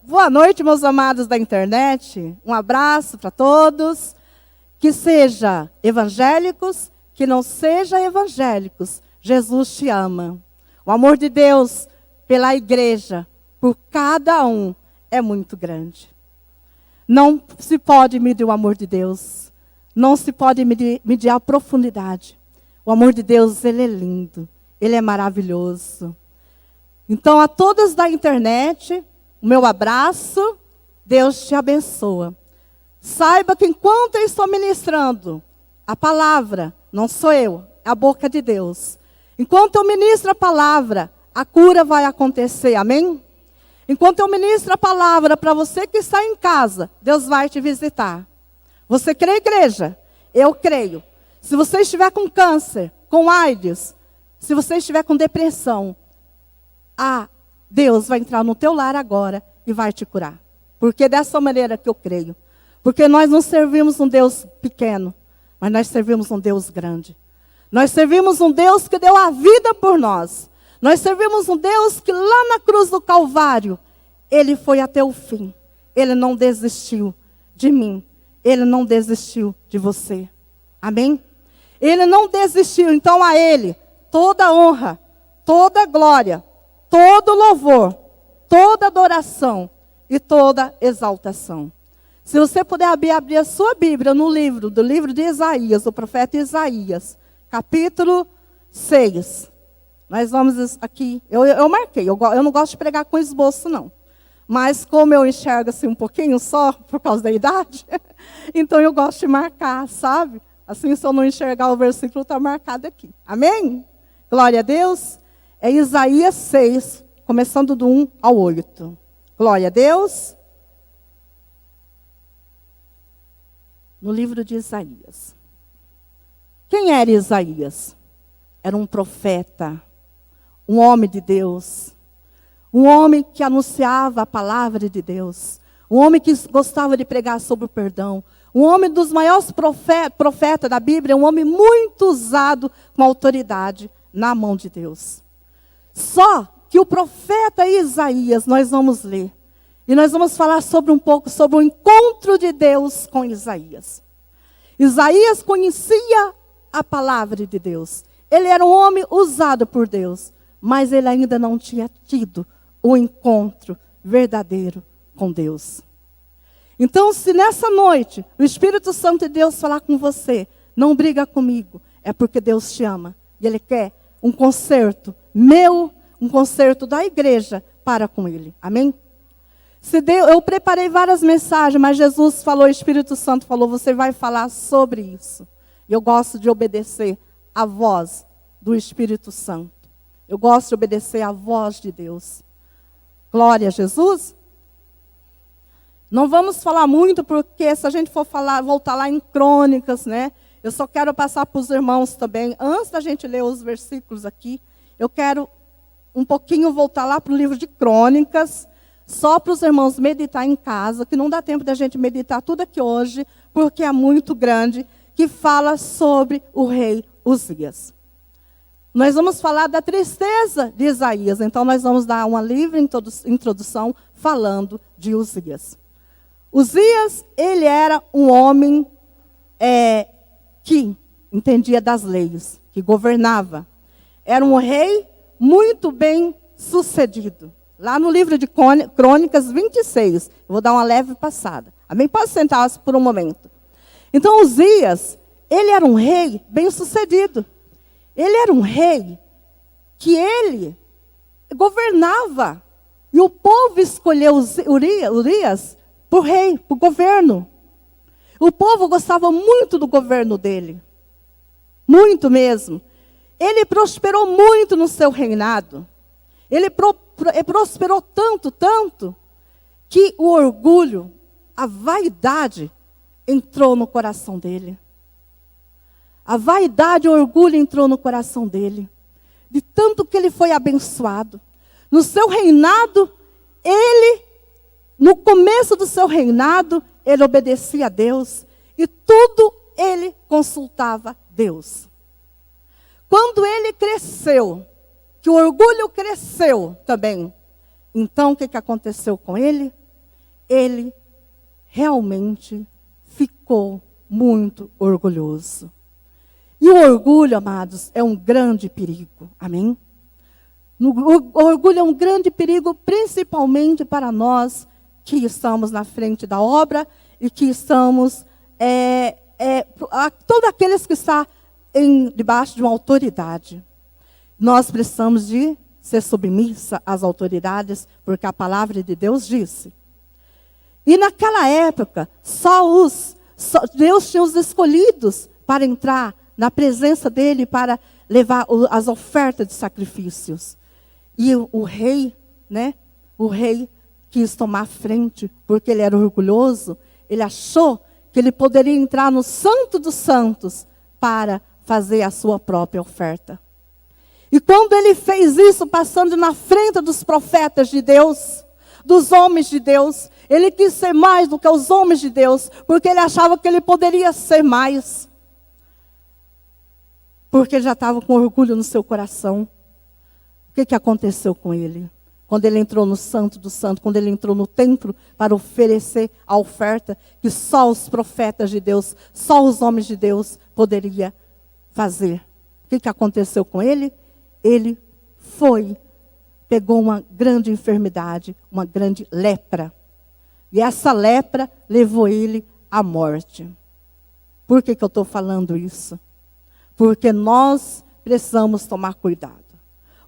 Boa noite, meus amados da internet. Um abraço para todos. Que seja evangélicos, que não seja evangélicos, Jesus te ama. O amor de Deus pela igreja, por cada um, é muito grande. Não se pode medir o amor de Deus. Não se pode medir a profundidade. O amor de Deus, ele é lindo. Ele é maravilhoso. Então, a todos da internet, o meu abraço. Deus te abençoa. Saiba que enquanto eu estou ministrando a palavra, não sou eu, é a boca de Deus. Enquanto eu ministro a palavra, a cura vai acontecer, amém? Enquanto eu ministro a palavra para você que está em casa, Deus vai te visitar. Você crê, igreja? Eu creio. Se você estiver com câncer, com AIDS, se você estiver com depressão, Deus vai entrar no teu lar agora e vai te curar. Porque é dessa maneira que eu creio. Porque nós não servimos um Deus pequeno, mas nós servimos um Deus grande. Nós servimos um Deus que deu a vida por nós. Nós servimos um Deus que lá na cruz do Calvário, Ele foi até o fim. Ele não desistiu de mim. Ele não desistiu de você. Amém? Ele não desistiu. Então a Ele, toda honra, toda glória, todo louvor, toda adoração e toda exaltação. Se você puder abrir a sua Bíblia no livro de Isaías, do profeta Isaías, capítulo 6. Nós vamos aqui, eu marquei, eu não gosto de pregar com esboço não. Mas como eu enxergo assim um pouquinho só, por causa da idade, então eu gosto de marcar, sabe? Assim, se eu não enxergar o versículo, está marcado aqui. Amém? Glória a Deus. É Isaías 6, começando do 1 ao 8. Glória a Deus. No livro de Isaías. Quem era Isaías? Era um profeta, um homem de Deus, um homem que anunciava a palavra de Deus, um homem que gostava de pregar sobre o perdão, um homem dos maiores profetas da Bíblia, um homem muito usado com autoridade na mão de Deus. Só que o profeta Isaías, nós vamos ler, e nós vamos falar um pouco sobre o encontro de Deus com Isaías. Isaías conhecia a palavra de Deus. Ele era um homem usado por Deus, mas ele ainda não tinha tido o encontro verdadeiro com Deus. Então, se nessa noite o Espírito Santo de Deus falar com você, não briga comigo, é porque Deus te ama. E Ele quer um conserto meu, um conserto da igreja para com Ele. Amém? Eu preparei várias mensagens, mas Jesus falou, o Espírito Santo falou, você vai falar sobre isso. E eu gosto de obedecer a voz do Espírito Santo. Eu gosto de obedecer a voz de Deus. Glória a Jesus. Não vamos falar muito, porque se a gente for voltar lá em Crônicas, né? Eu só quero passar para os irmãos também, antes da gente ler os versículos aqui, eu quero um pouquinho voltar lá para o livro de Crônicas, só para os irmãos meditar em casa, que não dá tempo da gente meditar tudo aqui hoje, porque é muito grande, que fala sobre o rei Uzias. Nós vamos falar da tristeza de Isaías, então nós vamos dar uma livre introdução falando de Uzias. Uzias, ele era um homem que entendia das leis, que governava. Era um rei muito bem sucedido. Lá no livro de Crônicas 26, eu vou dar uma leve passada. Amém? Pode sentar por um momento. Então, Uzias, ele era um rei bem sucedido. Ele era um rei que ele governava. E o povo escolheu Urias por rei, por governo. O povo gostava muito do governo dele. Muito mesmo. Ele prosperou muito no seu reinado. Ele prosperou tanto, que o orgulho, a vaidade, entrou no coração dele. A vaidade e o orgulho entrou no coração dele. De tanto que ele foi abençoado. No seu reinado, no começo do seu reinado, ele obedecia a Deus. E tudo ele consultava Deus. Quando ele cresceu, que o orgulho cresceu também, então o que aconteceu com ele? ele realmente ficou muito orgulhoso. E o orgulho, amados, é um grande perigo. Amém? O orgulho é um grande perigo, principalmente para nós que estamos na frente da obra e que estamos, todos aqueles que estão debaixo de uma autoridade. Nós precisamos de ser submissa às autoridades, porque a palavra de Deus disse. E naquela época, Deus tinha os escolhidos para entrar na presença dele, para levar as ofertas de sacrifícios. E o rei, né? O rei quis tomar frente, porque ele era orgulhoso. Ele achou que ele poderia entrar no Santo dos Santos para fazer a sua própria oferta. E quando ele fez isso, passando na frente dos profetas de Deus, dos homens de Deus, ele quis ser mais do que os homens de Deus, porque ele achava que ele poderia ser mais. Porque ele já estava com orgulho no seu coração. O que aconteceu com ele? Quando ele entrou no Santo do Santo, quando ele entrou no templo para oferecer a oferta que só os profetas de Deus, só os homens de Deus poderiam fazer. O que aconteceu com ele? Ele pegou uma grande enfermidade, uma grande lepra. E essa lepra levou ele à morte. Por que eu estou falando isso? Porque nós precisamos tomar cuidado.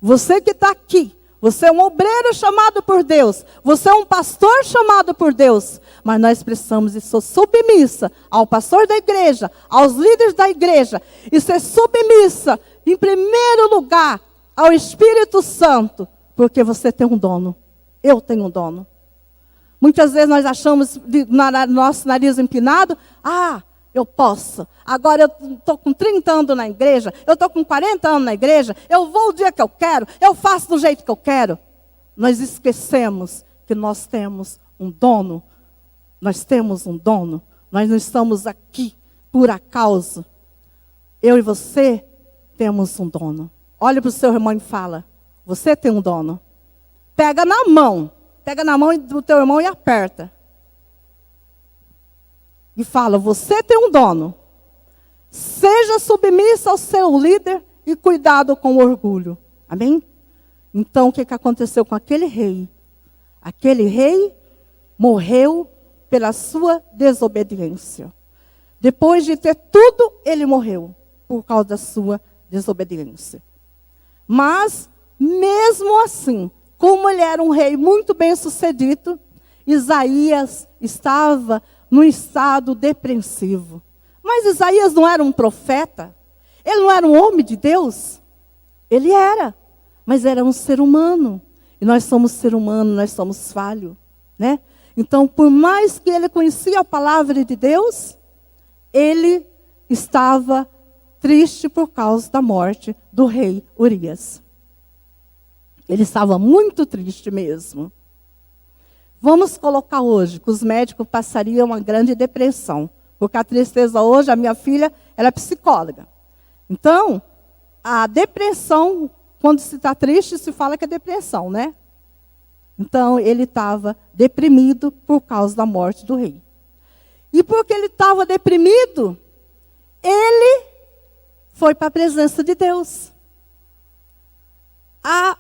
Você que está aqui, você é um obreiro chamado por Deus, você é um pastor chamado por Deus, mas nós precisamos de ser submissa ao pastor da igreja, aos líderes da igreja, e ser submissa, em primeiro lugar, ao Espírito Santo, porque você tem um dono, eu tenho um dono. Muitas vezes nós achamos, nosso nariz empinado, eu posso. Agora eu estou com 30 anos na igreja, eu estou com 40 anos na igreja, eu vou o dia que eu quero, eu faço do jeito que eu quero. Nós esquecemos que nós temos um dono. Nós temos um dono. Nós não estamos aqui por acaso. Eu e você temos um dono. Olha para o seu irmão e fala, você tem um dono. Pega na mão do teu irmão e aperta. E fala, você tem um dono. Seja submissa ao seu líder e cuidado com o orgulho. Amém? Então, o que aconteceu com aquele rei? Aquele rei morreu pela sua desobediência. Depois de ter tudo, ele morreu por causa da sua desobediência. Mas, mesmo assim, como ele era um rei muito bem sucedido, Isaías estava num estado depressivo. Mas Isaías não era um profeta? Ele não era um homem de Deus? Ele era, mas era um ser humano. E nós somos ser humano, nós somos falhos, né? Então, por mais que ele conhecia a palavra de Deus, ele estava triste por causa da morte do rei Urias. Ele estava muito triste mesmo. Vamos colocar hoje que os médicos passariam uma grande depressão. Porque a tristeza hoje, a minha filha, ela é psicóloga. Então, a depressão, quando se está triste, se fala que é depressão, né? Então, ele estava deprimido por causa da morte do rei. E porque ele estava deprimido, ele foi para a presença de Deus.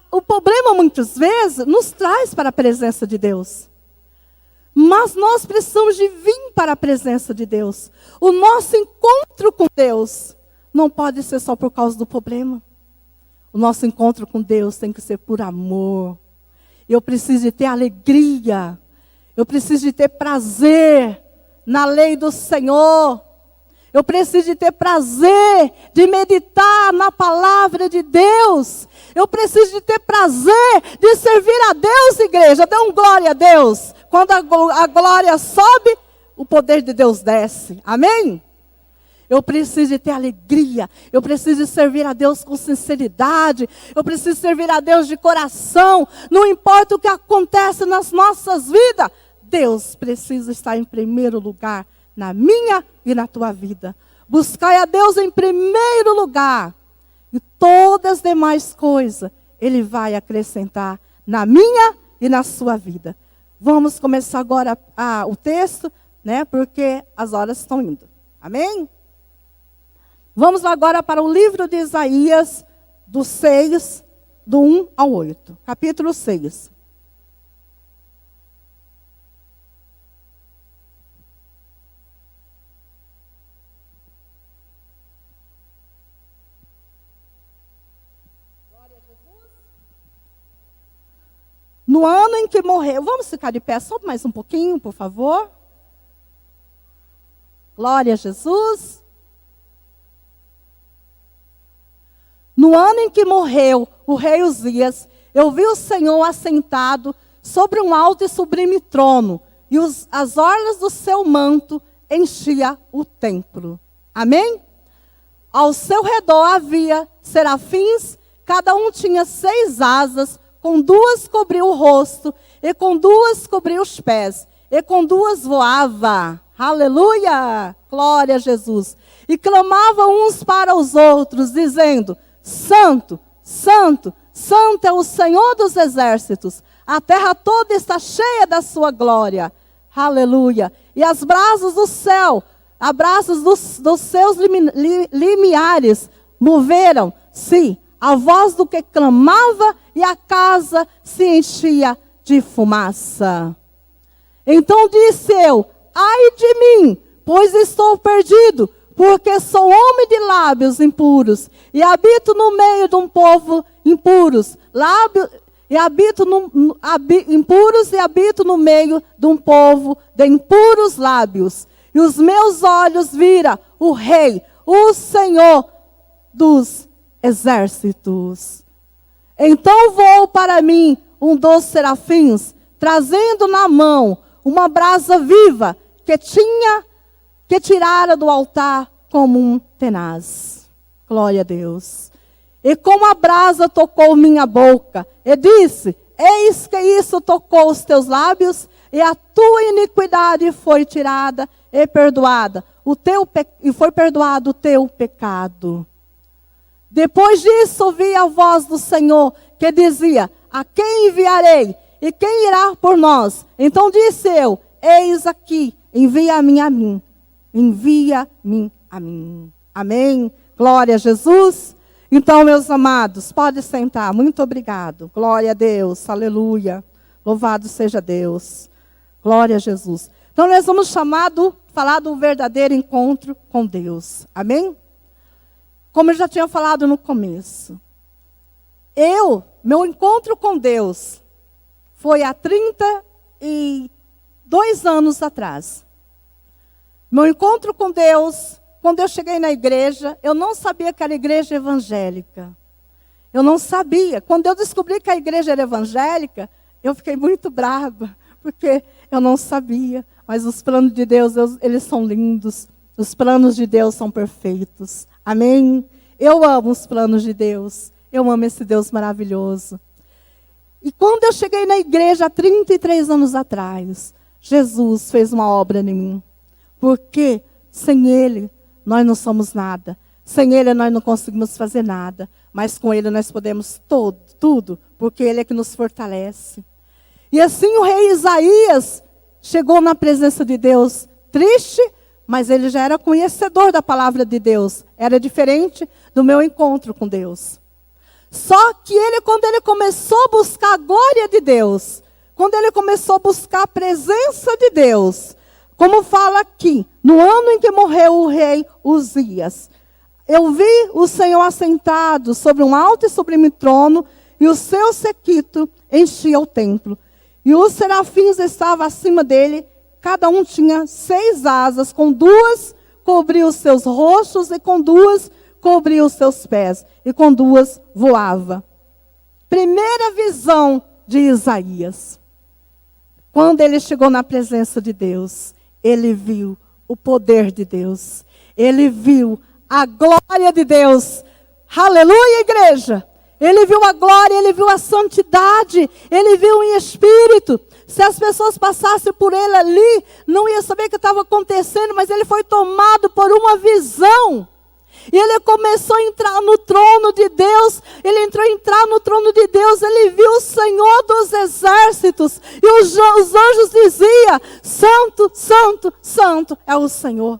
O problema, muitas vezes, nos traz para a presença de Deus. Mas nós precisamos de vir para a presença de Deus. O nosso encontro com Deus não pode ser só por causa do problema. O nosso encontro com Deus tem que ser por amor. Eu preciso de ter alegria. Eu preciso de ter prazer na lei do Senhor. Eu preciso de ter prazer de meditar na palavra de Deus. Eu preciso de ter prazer de servir a Deus, igreja. Dê glória a Deus. Quando a glória sobe, o poder de Deus desce. Amém? Eu preciso de ter alegria. Eu preciso de servir a Deus com sinceridade. Eu preciso servir a Deus de coração. Não importa o que acontece nas nossas vidas. Deus precisa estar em primeiro lugar na minha e na tua vida. Buscai a Deus em primeiro lugar. E todas as demais coisas Ele vai acrescentar na minha e na sua vida. Vamos começar agora o texto, né? Porque as horas estão indo. Amém? Vamos agora para o livro de Isaías, do 6, do 1 ao 8. Capítulo 6. No ano em que morreu, vamos ficar de pé só mais um pouquinho, por favor. Glória a Jesus. No ano em que morreu o rei Uzias, eu vi o Senhor assentado sobre um alto e sublime trono, e as orlas do seu manto enchia o templo. Amém? Ao seu redor havia serafins, cada um tinha 6 asas, com 2 cobria o rosto, e com 2 cobria os pés, e com 2 voava. Aleluia! Glória a Jesus. E clamavam uns para os outros, dizendo: Santo, Santo, Santo é o Senhor dos exércitos. A terra toda está cheia da sua glória. Aleluia. E as brasas do céu, abraços dos seus limiares, moveram-se a voz do que clamava, e a casa se enchia de fumaça. Então disse eu: ai de mim, pois estou perdido, porque sou homem de lábios impuros, e habito no meio de um povo impuros. Impuros e habito no meio de um povo de impuros lábios. E os meus olhos viram o Rei, o Senhor dos exércitos. Então voou para mim um dos serafins, trazendo na mão uma brasa viva que tirara do altar como um tenaz. Glória a Deus. E como a brasa tocou minha boca, e disse: eis que isso tocou os teus lábios, e a tua iniquidade foi tirada e perdoada, e foi perdoado o teu pecado. Depois disso ouvi a voz do Senhor, que dizia: a quem enviarei? E quem irá por nós? Então disse eu: eis aqui, envia-me a mim. Envia-me a mim. Amém? Glória a Jesus. Então, meus amados, pode sentar. Muito obrigado. Glória a Deus. Aleluia. Louvado seja Deus. Glória a Jesus. Então, nós vamos falar do verdadeiro encontro com Deus. Amém? Como eu já tinha falado no começo. Meu encontro com Deus foi há 32 anos atrás. Meu encontro com Deus, quando eu cheguei na igreja, eu não sabia que era igreja evangélica. Eu não sabia. Quando eu descobri que a igreja era evangélica, eu fiquei muito brava, porque eu não sabia. Mas os planos de Deus, eles são lindos. Os planos de Deus são perfeitos. Amém? Eu amo os planos de Deus. Eu amo esse Deus maravilhoso. E quando eu cheguei na igreja há 33 anos atrás, Jesus fez uma obra em mim. Porque sem Ele, nós não somos nada. Sem Ele, nós não conseguimos fazer nada. Mas com Ele, nós podemos tudo. Porque Ele é que nos fortalece. E assim o rei Isaías chegou na presença de Deus triste, mas ele já era conhecedor da palavra de Deus. Era diferente do meu encontro com Deus. Só que quando ele começou a buscar a glória de Deus, quando ele começou a buscar a presença de Deus, como fala aqui, no ano em que morreu o rei Uzias, eu vi o Senhor assentado sobre um alto e sublime trono, e o seu séquito enchia o templo. E os serafins estavam acima dele, cada um tinha 6 asas, com 2 cobria os seus rostos, e com 2 cobria os seus pés, e com 2 voava. Primeira visão de Isaías. Quando ele chegou na presença de Deus, ele viu o poder de Deus. Ele viu a glória de Deus. Aleluia, igreja! Ele viu a glória, ele viu a santidade, ele viu em espírito. Se as pessoas passassem por ele ali, não ia saber o que estava acontecendo, mas ele foi tomado por uma visão. E ele começou a entrar no trono de Deus. Ele entrou a entrar no trono de Deus. Ele viu o Senhor dos exércitos. E os anjos diziam: Santo, Santo, Santo é o Senhor.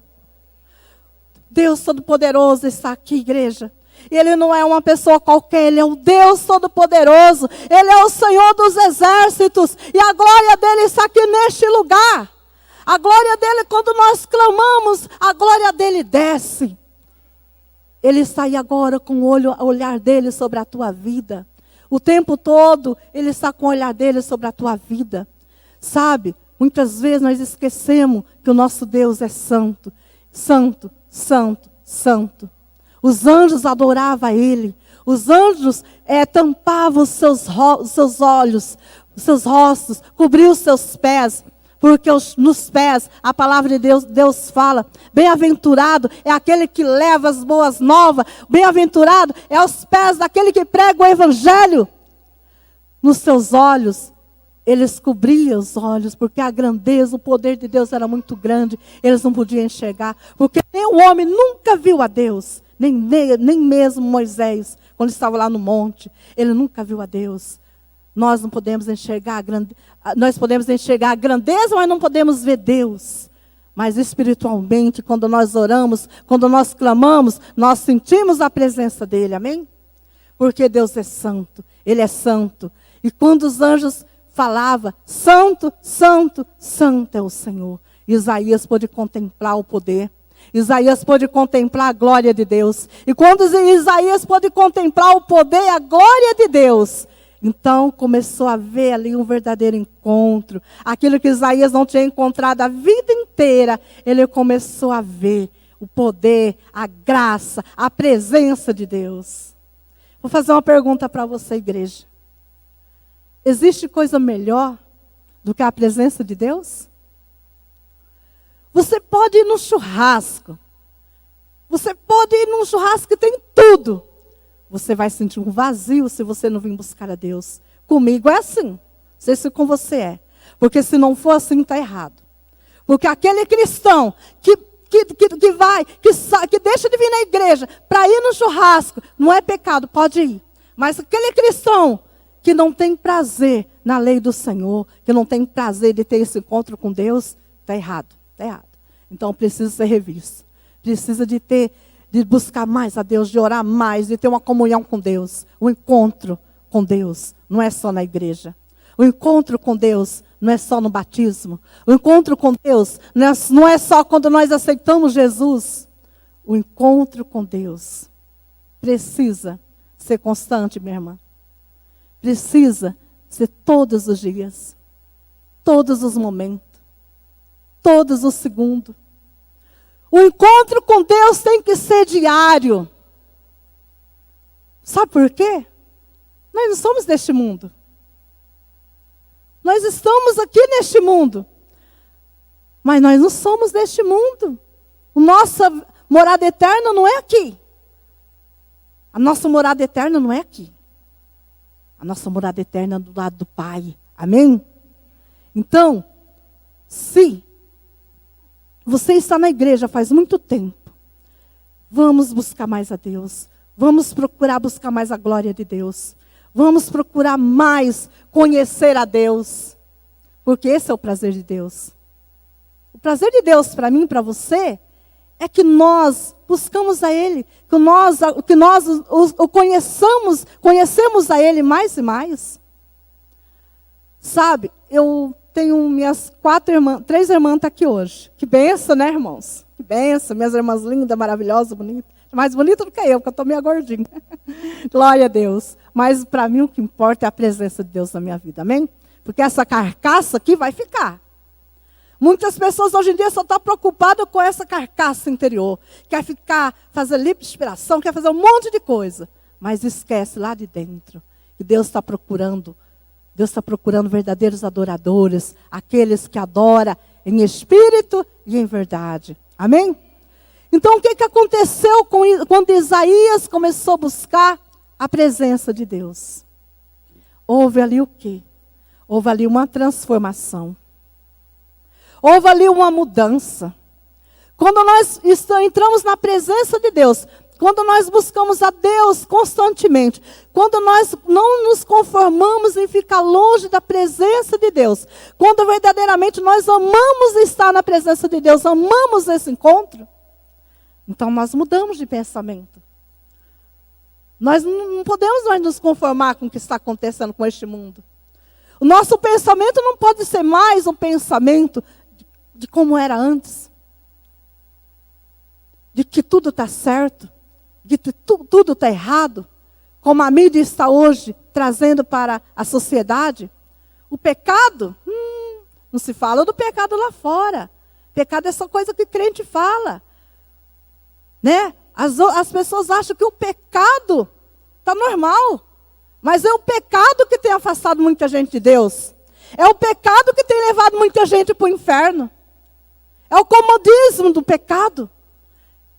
Deus Todo-Poderoso está aqui, igreja. Ele não é uma pessoa qualquer, Ele é o Deus Todo-Poderoso. Ele é o Senhor dos exércitos. E a glória dele está aqui neste lugar. A glória dele, quando nós clamamos, a glória dele desce. Ele está aí agora com o olhar dele sobre a tua vida. O tempo todo, ele está com o olhar dele sobre a tua vida. Sabe, muitas vezes nós esquecemos que o nosso Deus é santo. Santo, santo, santo. Os anjos adoravam ele. Os anjos tampavam os seus olhos, os seus rostos, cobriam os seus pés. Porque nos pés, a palavra de Deus fala: bem-aventurado é aquele que leva as boas novas. Bem-aventurado é aos pés daquele que prega o evangelho. Nos seus olhos, eles cobriam os olhos, porque a grandeza, o poder de Deus era muito grande. Eles não podiam enxergar, porque nem o homem nunca viu a Deus. Nem mesmo Moisés, quando estava lá no monte, ele nunca viu a Deus. Nós não podemos enxergar nós podemos enxergar a grandeza, mas não podemos ver Deus. Mas espiritualmente, quando nós oramos, quando nós clamamos, nós sentimos a presença dele, amém? Porque Deus é santo, ele é santo. E quando os anjos falavam: Santo, Santo, Santo é o Senhor, Isaías pôde contemplar o poder. Isaías pôde contemplar a glória de Deus. E quando Isaías pôde contemplar o poder e a glória de Deus, então começou a ver ali um verdadeiro encontro. Aquilo que Isaías não tinha encontrado a vida inteira, ele começou a ver o poder, a graça, a presença de Deus. Vou fazer uma pergunta para você, igreja. Existe coisa melhor do que a presença de Deus? Você pode ir no churrasco. Você pode ir num churrasco que tem tudo. Você vai sentir um vazio se você não vir buscar a Deus. Comigo é assim. Não sei se com você é. Porque se não for assim, está errado. Porque aquele cristão que deixa de vir na igreja para ir no churrasco, não é pecado, pode ir. Mas aquele cristão que não tem prazer na lei do Senhor, que não tem prazer de ter esse encontro com Deus, está errado. Está errado. Então precisa ser revisto. Precisa de buscar mais a Deus, de orar mais, de ter uma comunhão com Deus. O encontro com Deus não é só na igreja. O encontro com Deus não é só no batismo. O encontro com Deus não é só quando nós aceitamos Jesus. O encontro com Deus precisa ser constante, minha irmã. Precisa ser todos os dias. Todos os momentos. Todos os segundos. O encontro com Deus tem que ser diário. Sabe por quê? Nós não somos deste mundo. Nós estamos aqui neste mundo. Mas nós não somos deste mundo. A nossa morada eterna não é aqui. A nossa morada eterna não é aqui. A nossa morada eterna é do lado do Pai. Amém? Então, se você está na igreja faz muito tempo, vamos buscar mais a Deus. Vamos procurar buscar mais a glória de Deus. Vamos procurar mais conhecer a Deus. Porque esse é o prazer de Deus. O prazer de Deus para mim e para você é que nós buscamos a Ele. Que nós o conhecemos a Ele mais e mais. Sabe, eu tenho minhas 3 irmãs tá aqui hoje. Que benção, né, irmãos? Que benção, minhas irmãs lindas, maravilhosas, bonitas. Mais bonita do que eu, porque eu estou meio gordinha. Glória a Deus. Mas para mim o que importa é a presença de Deus na minha vida, amém? Porque essa carcaça aqui vai ficar. Muitas pessoas hoje em dia só estão preocupadas com essa carcaça interior. Quer fazer lipoaspiração, quer fazer um monte de coisa. Mas esquece lá de dentro que Deus está procurando. Deus está procurando verdadeiros adoradores. Aqueles que adoram em espírito e em verdade. Amém? Então o que aconteceu quando Isaías começou a buscar a presença de Deus? Houve ali o quê? Houve ali uma transformação. Houve ali uma mudança. Quando nós entramos na presença de Deus, quando nós buscamos a Deus constantemente, quando nós não nos conformamos em ficar longe da presença de Deus, quando verdadeiramente nós amamos estar na presença de Deus, amamos esse encontro, então nós mudamos de pensamento. Nós não podemos mais nos conformar com o que está acontecendo com este mundo. O nosso pensamento não pode ser mais um pensamento de como era antes. De que tudo está certo, de que tudo está errado, como a mídia está hoje trazendo para a sociedade. O pecado, não se fala do pecado lá fora. Pecado é só coisa que crente fala. Né? As pessoas acham que o pecado está normal. Mas é o pecado que tem afastado muita gente de Deus. É o pecado que tem levado muita gente para o inferno. É o comodismo do pecado.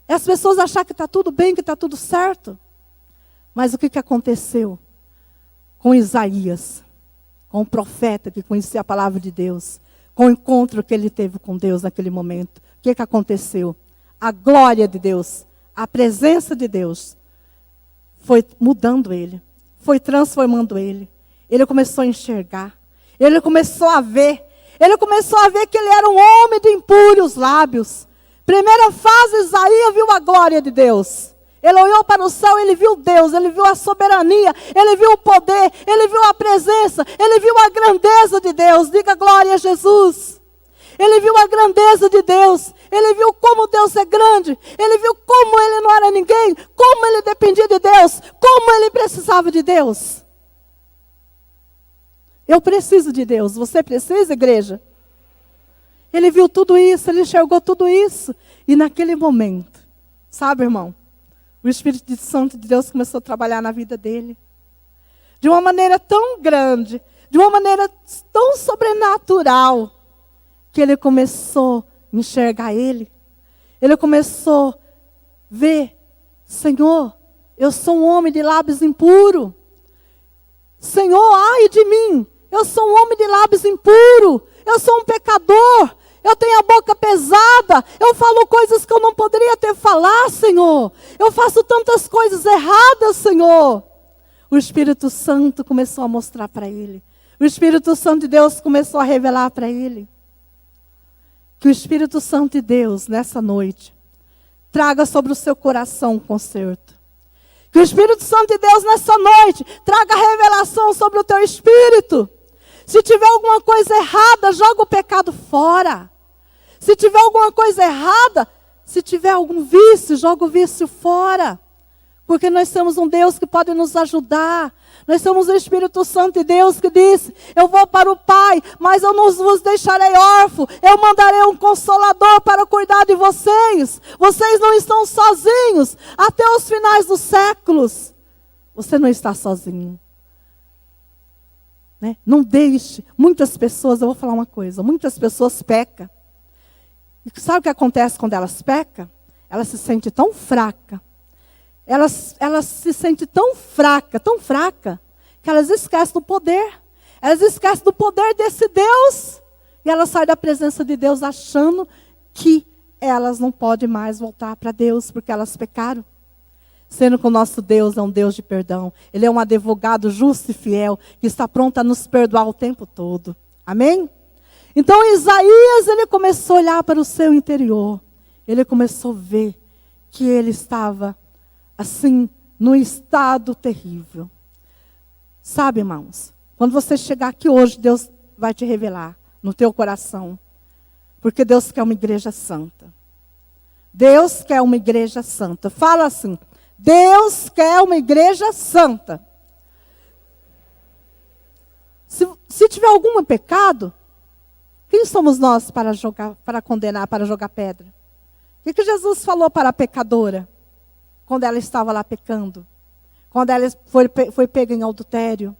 É as pessoas achar que está tudo bem, que está tudo certo. Mas o que aconteceu com Isaías? Com o profeta que conhecia a palavra de Deus. Com o encontro que ele teve com Deus naquele momento. O que aconteceu? A glória de Deus, a presença de Deus, foi mudando ele. Foi transformando ele. Ele começou a enxergar. Ele começou a ver. Ele começou a ver que ele era um homem de impuros lábios. Primeira fase, Isaías viu a glória de Deus. Ele olhou para o céu, ele viu Deus, ele viu a soberania, ele viu o poder, ele viu a presença, ele viu a grandeza de Deus. Diga glória a Jesus. Ele viu a grandeza de Deus, ele viu como Deus é grande, ele viu como ele não era ninguém, como ele dependia de Deus, como ele precisava de Deus. Eu preciso de Deus, você precisa, igreja? Ele viu tudo isso, ele enxergou tudo isso. E naquele momento, sabe, irmão? O Espírito Santo de Deus começou a trabalhar na vida dele. De uma maneira tão grande, de uma maneira tão sobrenatural, que ele começou a enxergar ele. Ele começou a ver, Senhor, eu sou um homem de lábios impuros. Senhor, ai de mim, eu sou um homem de lábios impuros. Eu sou um pecador. Eu tenho a boca pesada. Eu falo coisas que eu não poderia ter falado, Senhor. Eu faço tantas coisas erradas, Senhor. O Espírito Santo começou a mostrar para ele. O Espírito Santo de Deus começou a revelar para ele. Que o Espírito Santo de Deus, nessa noite, traga sobre o seu coração um conserto. Que o Espírito Santo de Deus, nessa noite, traga revelação sobre o teu espírito. Se tiver alguma coisa errada, joga o pecado fora. Se tiver alguma coisa errada, se tiver algum vício, joga o vício fora. Porque nós temos um Deus que pode nos ajudar. Nós somos o Espírito Santo de Deus que disse, eu vou para o Pai, mas eu não vos deixarei órfão. Eu mandarei um Consolador para cuidar de vocês. Vocês não estão sozinhos até os finais dos séculos. Você não está sozinho. Né? Não deixe. Muitas pessoas, eu vou falar uma coisa, muitas pessoas pecam. E sabe o que acontece quando elas pecam? Elas se sentem tão fracas. Elas se sentem tão fraca, que elas esquecem do poder. Elas esquecem do poder desse Deus. E elas saem da presença de Deus achando que elas não podem mais voltar para Deus, porque elas pecaram. Sendo que o nosso Deus é um Deus de perdão. Ele é um advogado justo e fiel, que está pronto a nos perdoar o tempo todo. Amém? Então Isaías, ele começou a olhar para o seu interior. Ele começou a ver que ele estava, assim, num estado terrível. Sabe, irmãos, quando você chegar aqui hoje, Deus vai te revelar no teu coração. Porque Deus quer uma igreja santa. Deus quer uma igreja santa. Fala assim, Deus quer uma igreja santa. Se tiver algum pecado, quem somos nós para julgar, para condenar, para jogar pedra? O que Jesus falou para a pecadora? Quando ela estava lá pecando. Quando ela foi pega em adultério.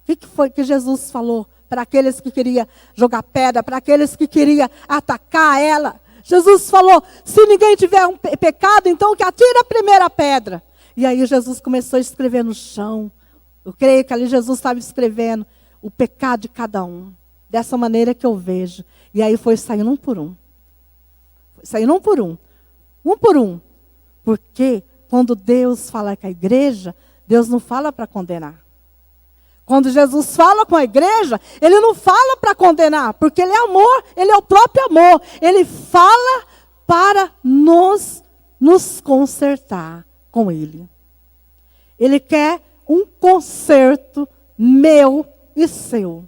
O que foi que Jesus falou para aqueles que queriam jogar pedra, para aqueles que queriam atacar ela? Jesus falou, se ninguém tiver um pecado, então que atire a primeira pedra. E aí Jesus começou a escrever no chão. Eu creio que ali Jesus estava escrevendo o pecado de cada um. Dessa maneira que eu vejo. E aí foi saindo um por um. Foi saindo um por um. Um por um. Porque quando Deus fala com a igreja, Deus não fala para condenar. Quando Jesus fala com a igreja, Ele não fala para condenar, porque Ele é amor, Ele é o próprio amor. Ele fala para nos consertar com Ele. Ele quer um conserto meu e seu.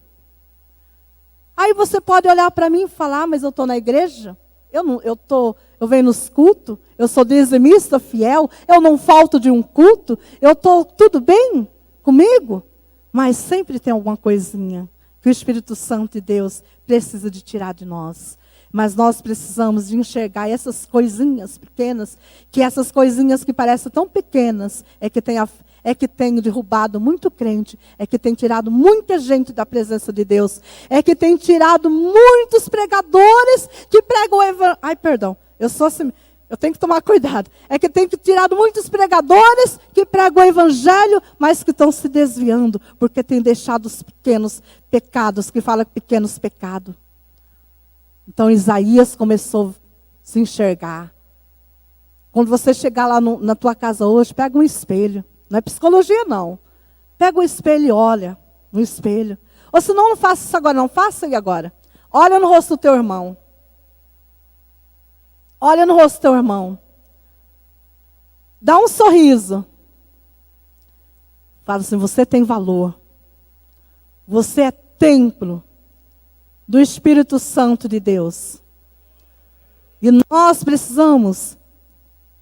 Aí você pode olhar para mim e falar, mas eu estou na igreja? Eu venho nos cultos, eu sou dizimista fiel, eu não falto de um culto, eu estou tudo bem comigo? Mas sempre tem alguma coisinha que o Espírito Santo de Deus precisa de tirar de nós. Mas nós precisamos de enxergar essas coisinhas pequenas, que essas coisinhas que parecem tão pequenas, é que tem derrubado muito crente, é que tem tirado muita gente da presença de Deus, é que tem tirado muitos pregadores que pregam o evangelho. Ai, perdão, eu tenho que tomar cuidado. É que tem tirado muitos pregadores que pregam o evangelho, mas que estão se desviando, porque tem deixado os pequenos pecados, que fala pequenos pecados. Então Isaías começou a se enxergar. Quando você chegar lá na tua casa hoje, pega um espelho. Não é psicologia, não. Pega um espelho e olha no espelho. Ou se não faça isso agora, não. Faça aí agora. Olha no rosto do teu irmão. Olha no rosto do teu irmão. Dá um sorriso. Fala assim, você tem valor. Você é templo do Espírito Santo de Deus. E nós precisamos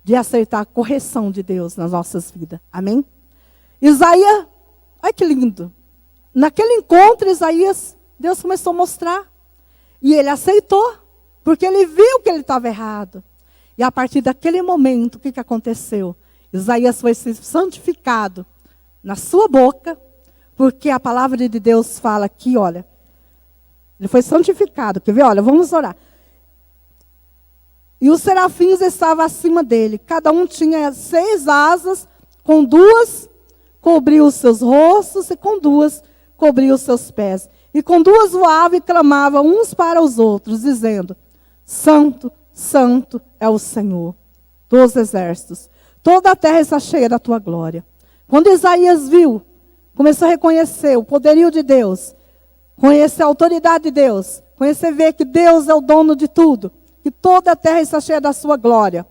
de aceitar a correção de Deus nas nossas vidas. Amém? Isaías, olha que lindo. Naquele encontro, Isaías, Deus começou a mostrar. E ele aceitou, porque ele viu que ele estava errado. E a partir daquele momento, o que aconteceu? Isaías foi santificado na sua boca, porque a palavra de Deus fala aqui, olha. Ele foi santificado. Quer ver? Olha, vamos orar. E os serafins estavam acima dele. Cada um tinha 6 asas, com 2 cobriu os seus rostos e com 2 cobriu os seus pés. E com 2 voavam e clamavam uns para os outros, dizendo, Santo, Santo é o Senhor dos exércitos. Toda a terra está cheia da tua glória. Quando Isaías viu, começou a reconhecer o poderio de Deus, conhecer a autoridade de Deus, conhecer e ver que Deus é o dono de tudo, que toda a terra está cheia da sua glória.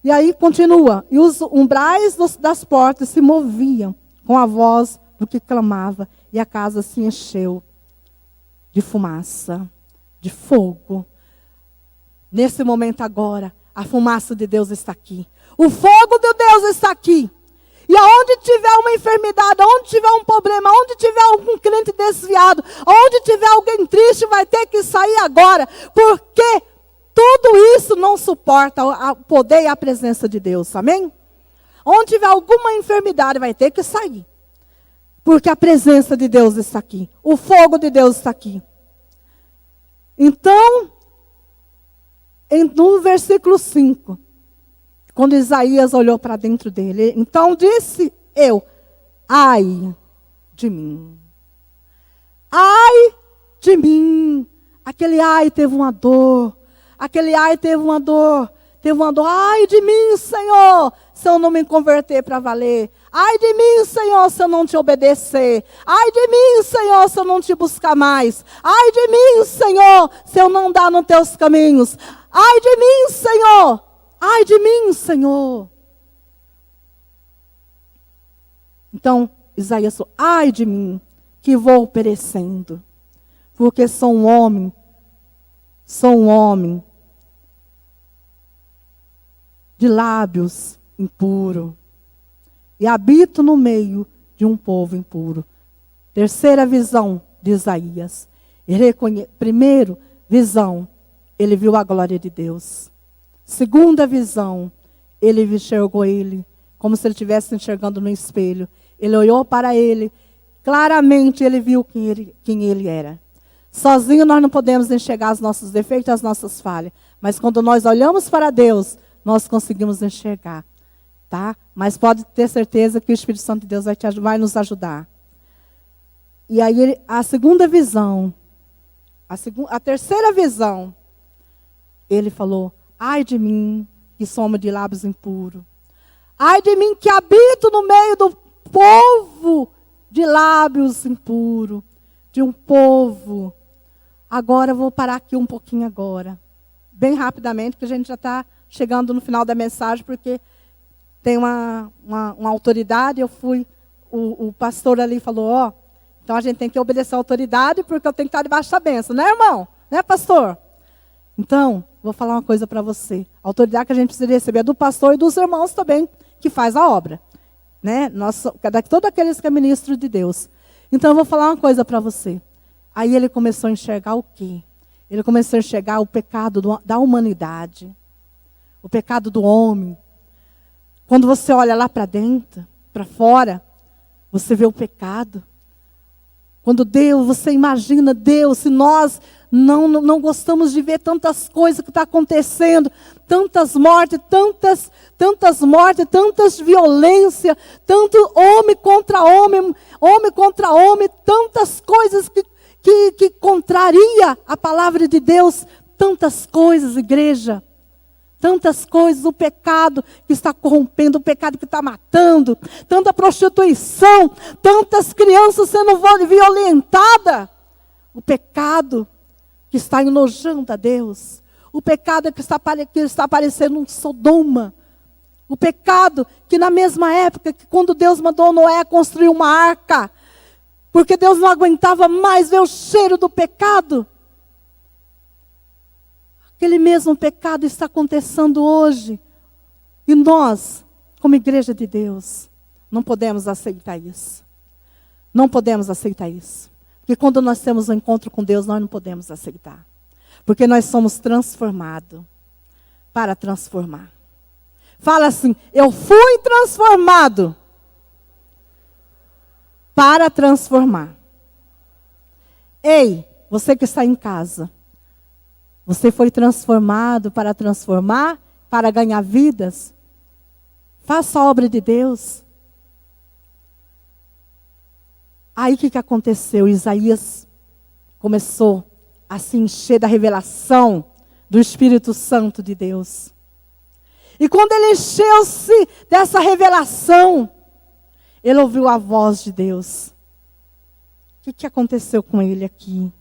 E aí continua, e os umbrais das portas se moviam com a voz do que clamava, e a casa se encheu de fumaça, de fogo. Nesse momento agora, a fumaça de Deus está aqui. O fogo de Deus está aqui. E aonde tiver uma enfermidade, aonde tiver um problema, aonde tiver algum crente desviado, aonde tiver alguém triste, vai ter que sair agora. Porque tudo isso não suporta o poder e a presença de Deus. Amém? Onde tiver alguma enfermidade, vai ter que sair. Porque a presença de Deus está aqui. O fogo de Deus está aqui. Então, no versículo 5... quando Isaías olhou para dentro dele, então disse eu, ai de mim. Ai de mim. Aquele ai teve uma dor. Aquele ai teve uma dor. Teve uma dor. Ai de mim, Senhor, se eu não me converter para valer. Ai de mim, Senhor, se eu não te obedecer. Ai de mim, Senhor, se eu não te buscar mais. Ai de mim, Senhor, se eu não andar nos teus caminhos. Ai de mim, Senhor. Ai de mim, Senhor. Então, Isaías falou, ai de mim, que vou perecendo. Porque sou um homem de lábios impuro. E habito no meio de um povo impuro. Terceira visão de Isaías. Primeiro, visão, ele viu a glória de Deus. Segunda visão, ele enxergou ele, como se ele estivesse enxergando no espelho. Ele olhou para ele, claramente ele viu quem ele era. Sozinho nós não podemos enxergar os nossos defeitos e as nossas falhas. Mas quando nós olhamos para Deus, nós conseguimos enxergar. Tá? Mas pode ter certeza que o Espírito Santo de Deus vai nos ajudar. E aí a segunda visão, a terceira visão, ele falou, ai de mim, que sou homem de lábios impuros. Ai de mim que habito no meio do povo de lábios impuros, de um povo. Agora eu vou parar aqui um pouquinho agora, bem rapidamente, porque a gente já está chegando no final da mensagem, porque tem uma autoridade. O pastor ali falou, então a gente tem que obedecer a autoridade, porque eu tenho que estar debaixo da bênção, né, irmão? Né, pastor? Então, vou falar uma coisa para você. A autoridade que a gente precisa receber é do pastor e dos irmãos também, que faz a obra. Né? Todos aqueles que é ministro de Deus. Então, eu vou falar uma coisa para você. Aí ele começou a enxergar o quê? Ele começou a enxergar o pecado da humanidade. O pecado do homem. Quando você olha lá para dentro, para fora, você vê o pecado. Quando Deus, você imagina Deus, se nós não gostamos de ver tantas coisas que estão acontecendo, tantas mortes, tantas violências, tanto homem contra homem, tantas coisas que contraria a palavra de Deus, tantas coisas, igreja. Tantas coisas, o pecado que está corrompendo, o pecado que está matando, tanta prostituição, tantas crianças sendo violentadas. O pecado que está enojando a Deus. O pecado que está parecendo um Sodoma. O pecado que na mesma época, que quando Deus mandou Noé construir uma arca, porque Deus não aguentava mais ver o cheiro do pecado. Aquele mesmo pecado está acontecendo hoje. E nós, como igreja de Deus, não podemos aceitar isso. Não podemos aceitar isso. Porque quando nós temos um encontro com Deus, nós não podemos aceitar. Porque nós somos transformados para transformar. Fala assim, eu fui transformado para transformar. Ei, você que está em casa. Você foi transformado para transformar, para ganhar vidas. Faça a obra de Deus. Aí o que aconteceu? Isaías começou a se encher da revelação do Espírito Santo de Deus. E quando ele encheu-se dessa revelação, ele ouviu a voz de Deus. O que aconteceu com ele aqui?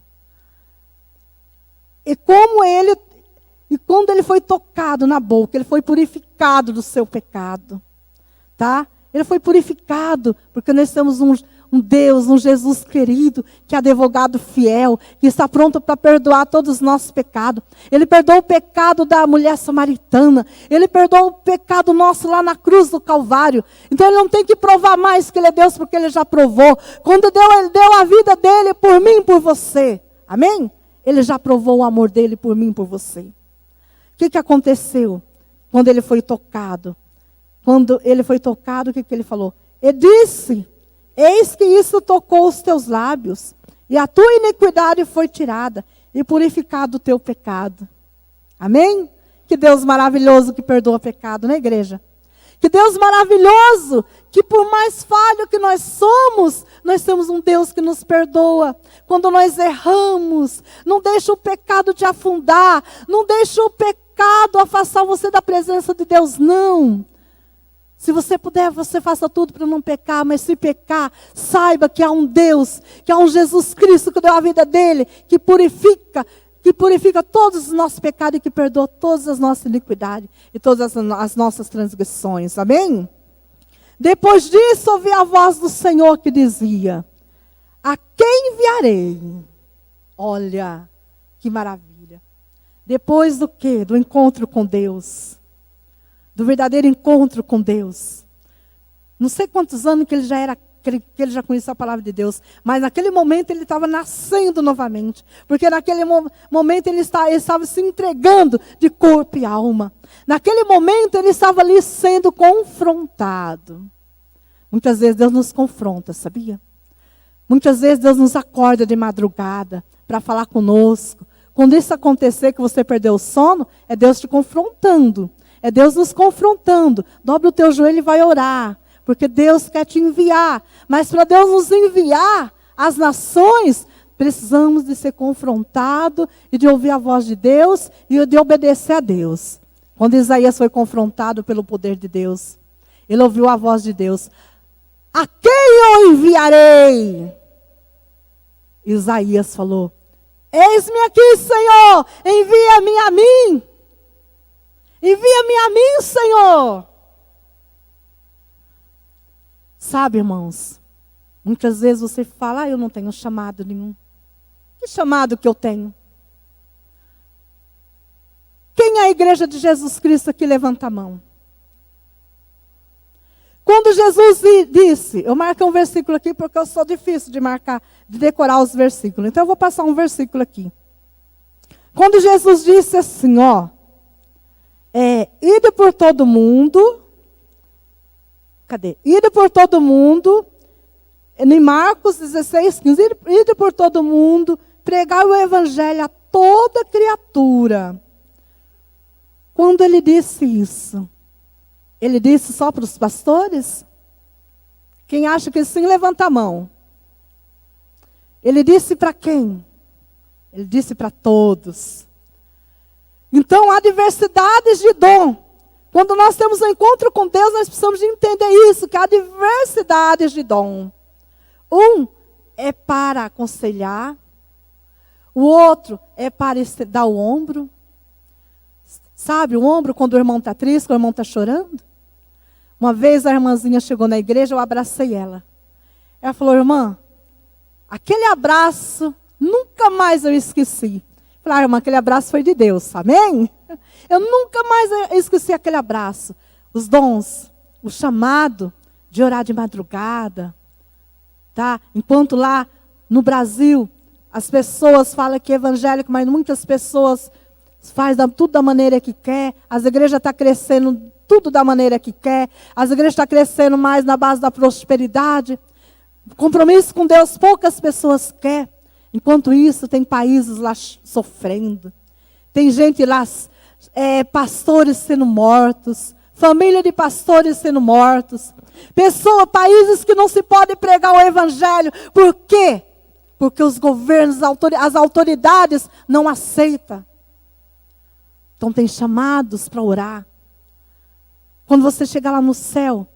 E quando ele foi tocado na boca, ele foi purificado do seu pecado. Tá? Ele foi purificado, porque nós temos um Deus, um Jesus querido, que é advogado fiel, que está pronto para perdoar todos os nossos pecados. Ele perdoou o pecado da mulher samaritana. Ele perdoou o pecado nosso lá na cruz do Calvário. Então ele não tem que provar mais que ele é Deus, porque ele já provou. Quando ele deu a vida dele por mim e por você. Amém? Ele já provou o amor dele por mim e por você. O que aconteceu quando ele foi tocado? Quando ele foi tocado, o que ele falou? Ele disse, eis que isso tocou os teus lábios, e a tua iniquidade foi tirada, e purificado o teu pecado. Amém? Que Deus maravilhoso que perdoa pecado, né, igreja? Que Deus maravilhoso, que por mais falho que nós somos, nós temos um Deus que nos perdoa. Quando nós erramos, não deixa o pecado te afundar, não deixa o pecado afastar você da presença de Deus, não. Se você puder, você faça tudo para não pecar, mas se pecar, saiba que há um Deus, que há um Jesus Cristo que deu a vida dele, que purifica todos os nossos pecados e que perdoa todas as nossas iniquidades e todas as nossas transgressões. Amém? Depois disso, ouvi a voz do Senhor que dizia, a quem enviarei? Olha, que maravilha. Depois do quê? Do encontro com Deus. Do verdadeiro encontro com Deus. Não sei quantos anos que ele já conhecia a palavra de Deus, mas naquele momento ele estava nascendo novamente, porque naquele momento ele estava se entregando de corpo e alma. Naquele momento ele estava ali sendo confrontado. Muitas vezes Deus nos confronta, sabia? Muitas vezes Deus nos acorda de madrugada para falar conosco. Quando isso acontecer, que você perdeu o sono, é Deus te confrontando. É Deus nos confrontando. Dobre o teu joelho e vai orar. Porque Deus quer te enviar. Mas para Deus nos enviar, as nações, precisamos de ser confrontados e de ouvir a voz de Deus e de obedecer a Deus. Quando Isaías foi confrontado pelo poder de Deus, Ele ouviu a voz de Deus. A quem eu enviarei? Isaías falou, eis-me aqui, Senhor, envia-me a mim. Envia-me a mim, Senhor. Sabe, irmãos, muitas vezes você fala, eu não tenho chamado nenhum. Que chamado que eu tenho? Quem é a igreja de Jesus Cristo aqui? Levanta a mão. Quando Jesus disse, eu marquei um versículo aqui porque eu sou difícil de marcar, de decorar os versículos. Então eu vou passar um versículo aqui. Quando Jesus disse assim, ide por todo mundo. Cadê? Ide por todo mundo. Em Marcos 16, 15. Ide por todo mundo, pregar o evangelho a toda criatura. Quando ele disse isso, ele disse só para os pastores? Quem acha que sim, levanta a mão. Ele disse para quem? Ele disse para todos. Então, há diversidades de dom. Quando nós temos um encontro com Deus, nós precisamos de entender isso, que há diversidades de dom. Um é para aconselhar, o outro é para dar o ombro. Sabe, o ombro quando o irmão está triste, quando o irmão está chorando? Uma vez a irmãzinha chegou na igreja, eu abracei ela. Ela falou, irmã, aquele abraço, nunca mais eu esqueci. Eu falei, irmã, aquele abraço foi de Deus, amém? Eu nunca mais esqueci aquele abraço. Os dons, o chamado de orar de madrugada. Tá? Enquanto lá no Brasil, as pessoas falam que é evangélico, mas muitas pessoas fazem tudo da maneira que quer. As igrejas estão crescendo tudo da maneira que quer. As igrejas estão crescendo mais na base da prosperidade. Compromisso com Deus, poucas pessoas querem. Enquanto isso, tem países lá sofrendo. Tem gente lá, pastores sendo mortos. Família de pastores sendo mortos. Países que não se pode pregar o evangelho. Por quê? Porque os governos, as autoridades não aceitam. Então tem chamados para orar. Quando você chegar lá no céu,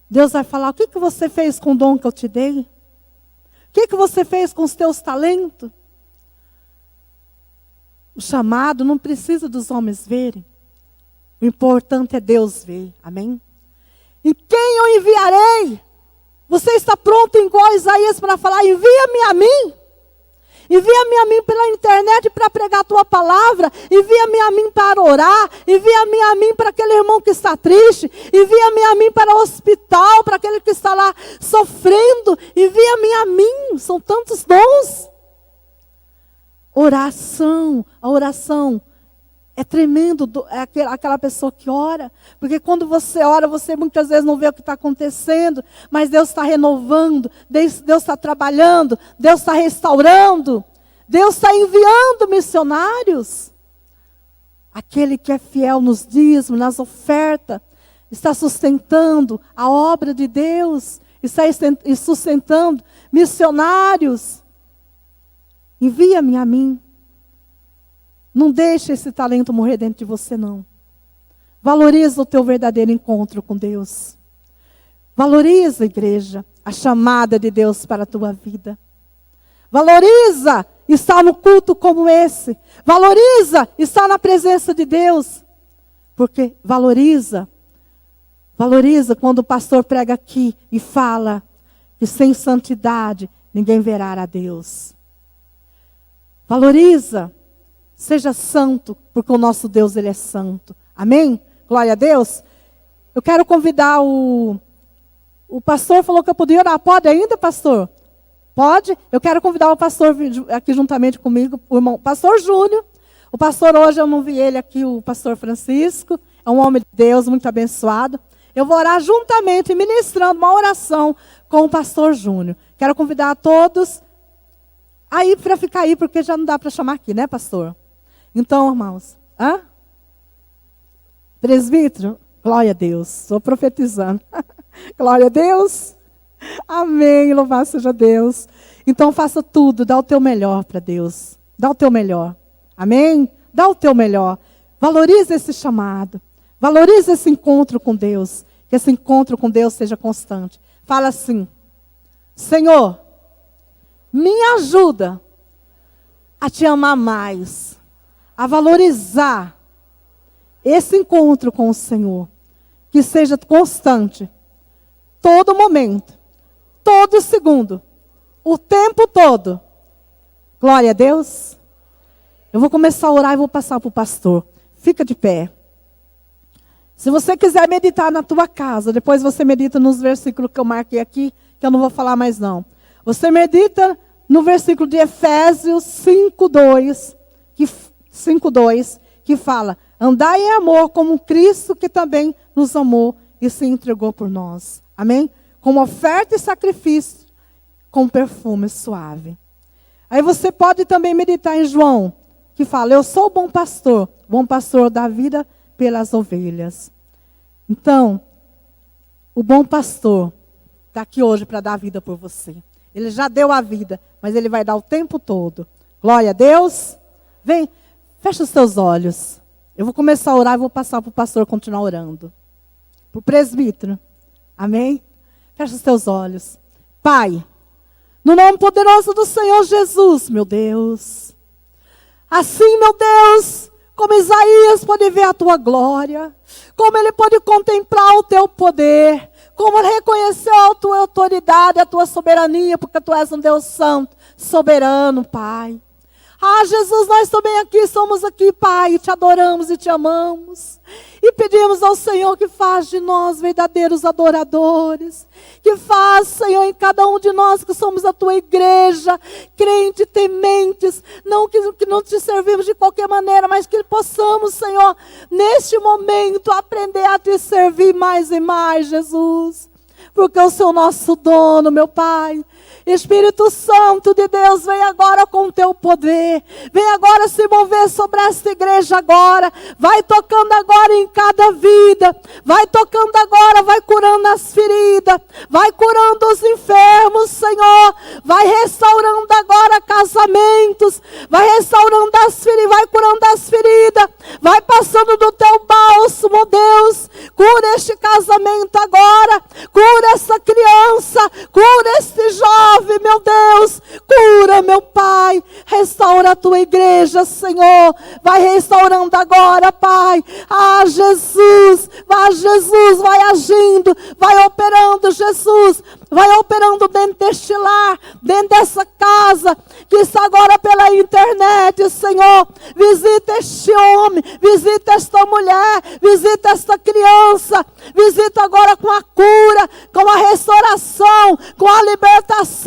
Deus vai falar, o que você fez com o dom que eu te dei? O que você fez com os teus talentos? O chamado não precisa dos homens verem. O importante é Deus ver. Amém? E quem eu enviarei? Você está pronto igual Isaías para falar, envia-me a mim. Envia-me a mim pela internet para pregar a tua palavra. Envia-me a mim para orar. Envia-me a mim para aquele irmão que está triste. Envia-me a mim para o hospital, para aquele que está lá sofrendo. Envia-me a mim. São tantos dons. Oração. A oração é tremendo. É aquela pessoa que ora. Porque quando você ora, você muitas vezes não vê o que está acontecendo. Mas Deus está renovando. Deus está trabalhando. Deus está restaurando. Deus está enviando missionários. Aquele que é fiel nos dízimos, nas ofertas. Está sustentando a obra de Deus. Está sustentando missionários. Envia-me a mim. Não deixe esse talento morrer dentro de você, não. Valoriza o teu verdadeiro encontro com Deus. Valoriza, igreja, a chamada de Deus para a tua vida. Valoriza estar no culto como esse. Valoriza estar na presença de Deus. Porque valoriza quando o pastor prega aqui e fala que sem santidade ninguém verá a Deus. Valoriza. Seja santo, porque o nosso Deus, Ele é santo. Amém? Glória a Deus. Eu quero convidar o pastor, falou que eu podia orar. Pode ainda, pastor? Pode? Eu quero convidar o pastor aqui juntamente comigo, o irmão pastor Júnior. O pastor hoje, eu não vi ele aqui, o pastor Francisco. É um homem de Deus, muito abençoado. Eu vou orar juntamente, ministrando uma oração com o pastor Júnior. Quero convidar a todos aí para ficar aí, porque já não dá para chamar aqui, né, pastor? Então, irmãos, presbítero, glória a Deus, estou profetizando. Glória a Deus, amém, louvado seja Deus. Então faça tudo, dá o teu melhor para Deus, dá o teu melhor, amém? Dá o teu melhor, valorize esse chamado, valorize esse encontro com Deus, que esse encontro com Deus seja constante. Fala assim: Senhor, me ajuda a te amar mais, a valorizar esse encontro com o Senhor, que seja constante, todo momento, todo segundo, o tempo todo. Glória a Deus. Eu vou começar a orar e vou passar para o pastor. Fica de pé. Se você quiser meditar na tua casa, depois você medita nos versículos que eu marquei aqui, que eu não vou falar mais não. Você medita no versículo de Efésios 5:2, que fala: andai em amor como Cristo que também nos amou e se entregou por nós. Amém? Como oferta e sacrifício, com perfume suave. Aí você pode também meditar em João, que fala: eu sou o bom pastor da vida pelas ovelhas. Então, o bom pastor está aqui hoje para dar a vida por você. Ele já deu a vida, mas ele vai dar o tempo todo. Glória a Deus. Vem, fecha os teus olhos. Eu vou começar a orar e vou passar para o pastor continuar orando. Para o presbítero. Amém? Fecha os teus olhos. Pai, no nome poderoso do Senhor Jesus, meu Deus. Assim, meu Deus, como Isaías pode ver a tua glória, como ele pode contemplar o teu poder, como ele reconheceu a tua autoridade, a tua soberania, porque tu és um Deus santo, soberano, Pai. Ah, Jesus, nós também aqui somos aqui, Pai, te adoramos e te amamos. E pedimos ao Senhor que faz de nós verdadeiros adoradores. Que faz, Senhor, em cada um de nós que somos a tua igreja, crentes, tementes, não que não te servimos de qualquer maneira, mas que possamos, Senhor, neste momento aprender a te servir mais e mais, Jesus. Porque o Senhor é o nosso dono, meu Pai. Espírito Santo de Deus, vem agora com o teu poder. Vem agora se mover sobre esta igreja agora. Vai tocando agora em cada vida. Vai tocando agora, vai curando as feridas. Vai curando os enfermos, Senhor. Vai restaurando agora casamentos. Vai restaurando as feridas, vai curando as feridas. Vai passando do teu bálsamo, Deus. Cura este casamento agora. Cura essa criança. Cura este jovem. Meu Deus, cura, meu Pai, restaura a tua igreja, Senhor, vai restaurando agora, Pai. Ah, Jesus, vai agindo, vai operando, Jesus, vai operando dentro deste lar, dentro dessa casa, que está agora pela internet, Senhor. Visita este homem, visita esta mulher, visita esta criança, visita agora com a cura, com a restauração, com a libertação.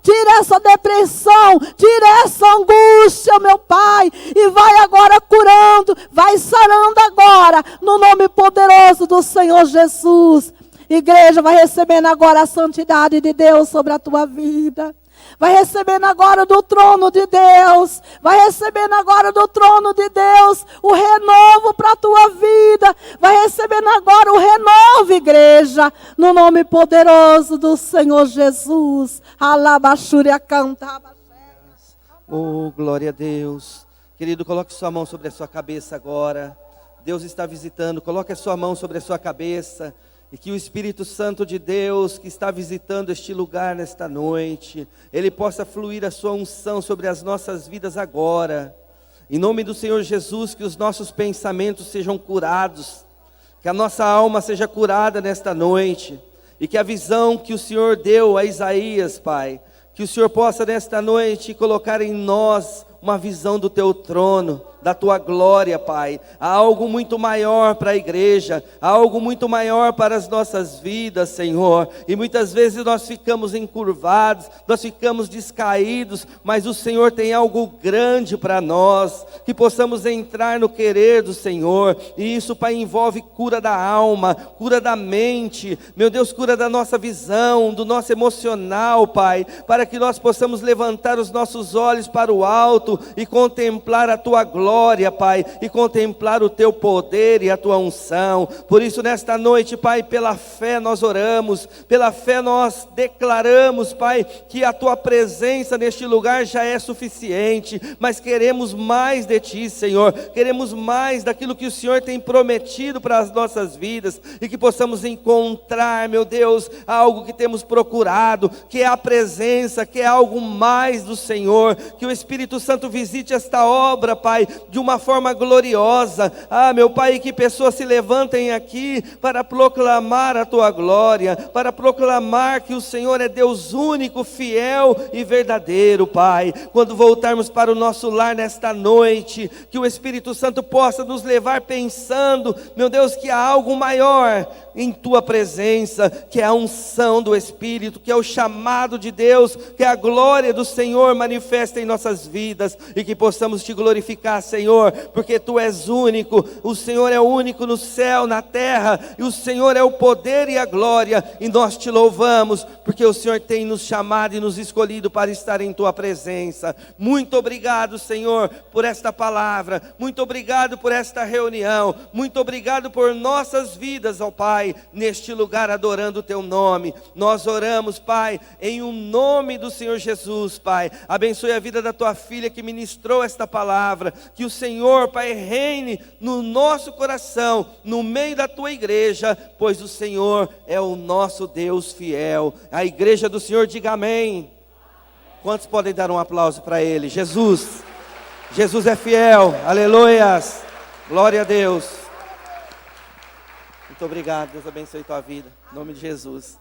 Tira essa depressão, tira essa angústia, meu Pai, e vai agora curando, vai sarando agora, no nome poderoso do Senhor Jesus. Igreja, vai recebendo agora a santidade de Deus sobre a tua vida. Vai recebendo agora do trono de Deus. Vai recebendo agora do trono de Deus o renovo para a tua vida. Vai recebendo agora o renovo, igreja, no nome poderoso do Senhor Jesus. Alabaxúria canta. Oh, glória a Deus. Querido, coloque sua mão sobre a sua cabeça agora. Deus está visitando. Coloque a sua mão sobre a sua cabeça. E que o Espírito Santo de Deus, que está visitando este lugar nesta noite, ele possa fluir a sua unção sobre as nossas vidas agora. Em nome do Senhor Jesus, que os nossos pensamentos sejam curados, que a nossa alma seja curada nesta noite, e que a visão que o Senhor deu a Isaías, Pai, que o Senhor possa nesta noite colocar em nós uma visão do teu trono, da tua glória, Pai. Há algo muito maior para a igreja, há algo muito maior para as nossas vidas, Senhor. E muitas vezes nós ficamos encurvados, nós ficamos descaídos, mas o Senhor tem algo grande para nós, que possamos entrar no querer do Senhor. E isso, Pai, envolve cura da alma, cura da mente, meu Deus, cura da nossa visão, do nosso emocional, Pai, para que nós possamos levantar os nossos olhos para o alto alto e contemplar a tua glória, Pai, e contemplar o teu poder e a tua unção. Por isso, nesta noite, Pai, pela fé nós oramos, pela fé nós declaramos, Pai, que a tua presença neste lugar já é suficiente, mas queremos mais de ti, Senhor, queremos mais daquilo que o Senhor tem prometido para as nossas vidas, e que possamos encontrar, meu Deus, algo que temos procurado, que é a presença, que é algo mais do Senhor. Que o Espírito Santo visite esta obra, Pai, de uma forma gloriosa. Meu Pai, que pessoas se levantem aqui para proclamar a tua glória, para proclamar que o Senhor é Deus único, fiel e verdadeiro, Pai. Quando voltarmos para o nosso lar nesta noite, que o Espírito Santo possa nos levar pensando, meu Deus, que há algo maior em tua presença, que é a unção do Espírito, que é o chamado de Deus, que é a glória do Senhor manifesta em nossas vidas, e que possamos te glorificar, Senhor, porque tu és único, o Senhor é único no céu, na terra, e o Senhor é o poder e a glória, e nós te louvamos, porque o Senhor tem nos chamado e nos escolhido para estar em tua presença. Muito obrigado, Senhor, por esta palavra, muito obrigado por esta reunião, muito obrigado por nossas vidas, ó Pai, neste lugar adorando o teu nome. Nós oramos, Pai, em um nome do Senhor Jesus, Pai. Abençoe a vida da tua filha que ministrou esta palavra, que o Senhor, Pai, reine no nosso coração, no meio da tua igreja, pois o Senhor é o nosso Deus fiel. A igreja do Senhor diga amém. Quantos podem dar um aplauso para ele? Jesus é fiel, aleluias, glória a Deus. Muito obrigado, Deus abençoe tua vida, em nome de Jesus.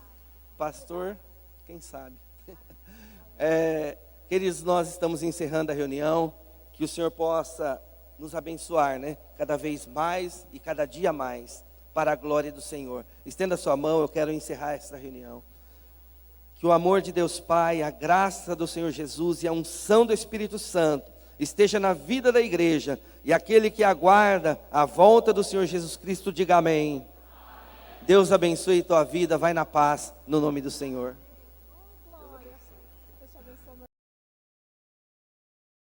Pastor, quem sabe? Queridos, nós estamos encerrando a reunião, que o Senhor possa nos abençoar, né? Cada vez mais e cada dia mais, para a glória do Senhor. Estenda a sua mão, eu quero encerrar esta reunião. Que o amor de Deus Pai, a graça do Senhor Jesus e a unção do Espírito Santo esteja na vida da igreja, e aquele que aguarda a volta do Senhor Jesus Cristo, diga amém. Deus abençoe tua vida, vai na paz, no nome do Senhor.